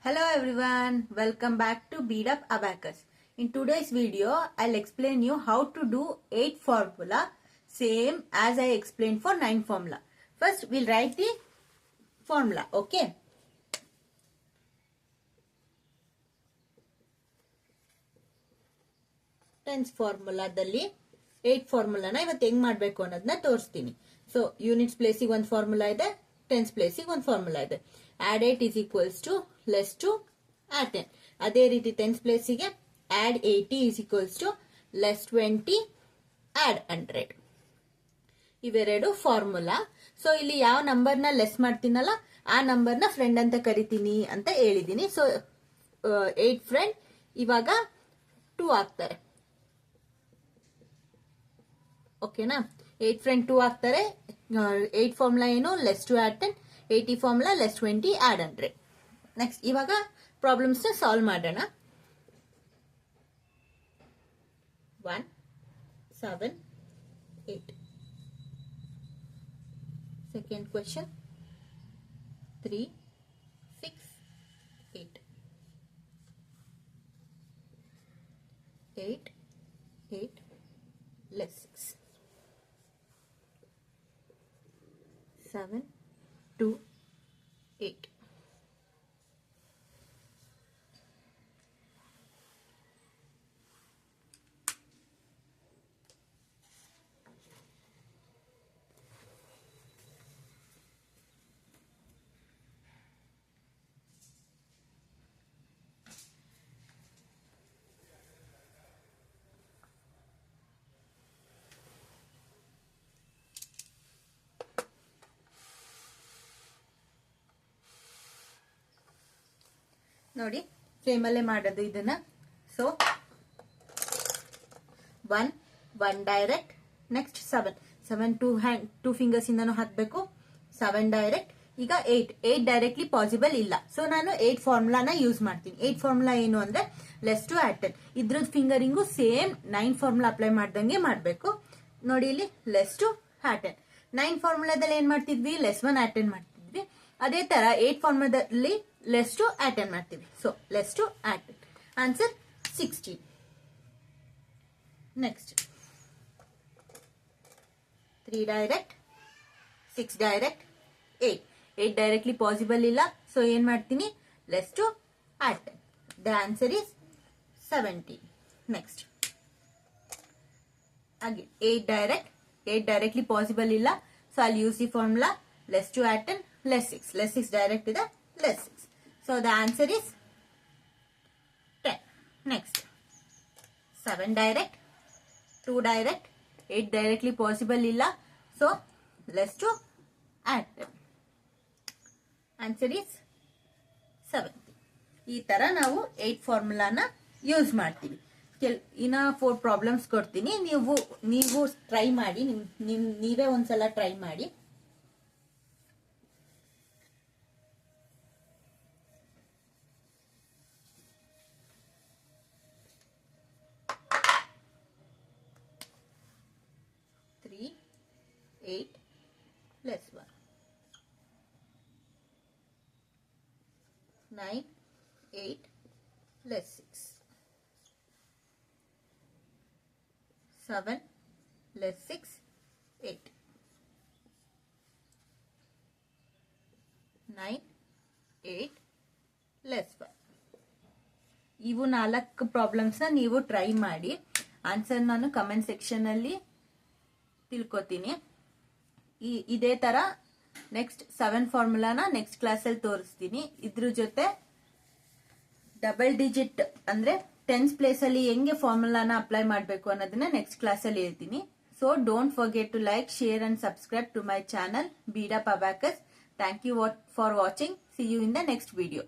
Hello everyone, welcome back to Beat Up Abacus. In today's video, I'll explain you how to do 8 formula, same as I explained for 9 formula. First, we'll write the formula, okay? Tens formula dalli 8 formula na ivattu heng ಮಾಡಬೇಕು ಅನ್ನೋದನ್ನ ತೋರಿಸ್ತೀನಿ. So units place ಗೆ ಒಂದು formula ಇದೆ, tens place ಗೆ ಒಂದು formula ಇದೆ. Add 8 is equals to less to add 10. ಅದೇ ರೀತಿ tens place ಗೆ add 80 is equals to less 20 add 100. ಇವೆರಡು ಫಾರ್ಮುಲಾ. ಸೊ ಇಲ್ಲಿ ಯಾವ ನಂಬರ್ ನ ಲೆಸ್ ಮಾಡ್ತೀನಲ್ಲ ಆ ನಂಬರ್ ನ ಫ್ರೆಂಡ್ ಅಂತ ಕರಿತೀನಿ ಅಂತ ಹೇಳಿದೀನಿ. ಸೊ 8 ಫ್ರೆಂಡ್ ಇವಾಗ 2 ಆಗ್ತಾರೆ. ಓಕೆನಾ, 8 ಫ್ರೆಂಡ್ 2 ಆಗ್ತಾರೆ. 8 ಫಾರ್ಮುಲಾ ಏನು, less to add 10, 80 formula less 20 add 100. Next ಇವಾಗ ಪ್ರಾಬ್ಲಮ್ಸ್ ನ ಸಾಲ್ವ್ ಮಾಡೋಣ. 1 7 8. Second question 3 6 8. 8 8 less 6. 7 2 8. ನೋಡಿ, ಫ್ರೇಮ್ ಅಲ್ಲೇ ಮಾಡೋದು ಇದನ್ನ. So 1 direct, next 7 two fingers ಇಂದನೂ ಹಾಕ್ಬೇಕು. 7 ಡೈರೆಕ್ಟ್. ಈಗ 8 ಡೈರೆಕ್ಟ್ಲಿ ಪಾಸಿಬಲ್ ಇಲ್ಲ. ಸೊ ನಾನು 8 ಫಾರ್ಮುಲಾನ ಯೂಸ್ ಮಾಡ್ತೀನಿ. 8 ಫಾರ್ಮುಲಾ ಏನು ಅಂದ್ರೆ ಲೆಸ್ ಟು ಆಡ್ 10. ಇದ್ರದ್ದು ಫಿಂಗರಿಂಗು ಸೇಮ್ 9 ಫಾರ್ಮುಲಾ ಅಪ್ಲೈ ಮಾಡ್ದಂಗೆ ಮಾಡ್ಬೇಕು. ನೋಡಿ ಇಲ್ಲಿ ಲೆಸ್ ಟು ಆಡ್ 10. 9 ಫಾರ್ಮುಲಾದಲ್ಲಿ ಏನ್ ಮಾಡ್ತಿದ್ವಿ, ಲೆಸ್ 1 ಆಡ್ 10 ಮಾಡ್ತಿದ್ವಿ. ಅದೇ ತರ 8 ಫಾರ್ಮುಲಾದಲ್ಲಿ ಲೆಸ್ ಟು ಆಡ್ 10 ಮಾಡ್ತೀವಿ. So less to add 10. Answer 16. Next 3 direct, 6 direct, 8 directly possible ಇಲ್ಲ. ಸೊ ಏನ್ ಮಾಡ್ತೀನಿ, less to add 10. The answer is 17. Next ಹಾಗೆ 8 ಡೈರೆಕ್ಟ್ಲಿ ಪಾಸಿಬಲ್ ಇಲ್ಲ. ಸೊ ಅಲ್ಲಿ use the formula less to add 10 less 6 direct ಇದೆ, less 6. So the answer is 10. Next 7 direct, 2 direct, 8 directly possible illa. So less to add 10. Answer is 70. ಈ ತರ ನಾವು 8 ಫಾರ್ಮುಲಾನ use ಮಾಡ್ತೀವಿ. ಇನ್ನ 4 problems ಕೊಡ್ತೀನಿ. ನೀವು ಟ್ರೈ ಮಾಡಿ, ನೀವೇ ಒಂದ್ಸಲ ಟ್ರೈ ಮಾಡಿ. Three 8 less 1. 9 8 less 6. 7 less 6 8. 9 8 less 5. ಇವು 4 ಪ್ರಾಬ್ಲಮ್ಸ್ ನ ನೀವು ಟ್ರೈ ಮಾಡಿ. ಆನ್ಸರ್ ನಾನು ಕಮೆಂಟ್ ಸೆಕ್ಷನ್ ಅಲ್ಲಿ ತಿಳ್ಕೊತೀನಿ. ಇದೇ ತರ ನೆಕ್ಸ್ಟ್ 7 ಫಾರ್ಮುಲಾನ ನೆಕ್ಸ್ಟ್ ಕ್ಲಾಸ್ ಅಲ್ಲಿ ತೋರಿಸ್ತೀನಿ. ಇದ್ರ ಜೊತೆ ಡಬಲ್ ಡಿಜಿಟ್ ಅಂದ್ರೆ 10th ಪ್ಲೇಸ್ ಅಲ್ಲಿ ಹೆಂಗೆ ಫಾರ್ಮುಲಾನ ಅಪ್ಲೈ ಮಾಡಬೇಕು ಅನ್ನೋದನ್ನ ನೆಕ್ಸ್ಟ್ ಕ್ಲಾಸ್ ಅಲ್ಲಿ ಹೇಳ್ತೀನಿ. So don't forget to like, share and subscribe to my channel Beat Up Abacus. Thank you for watching. See you in the next video.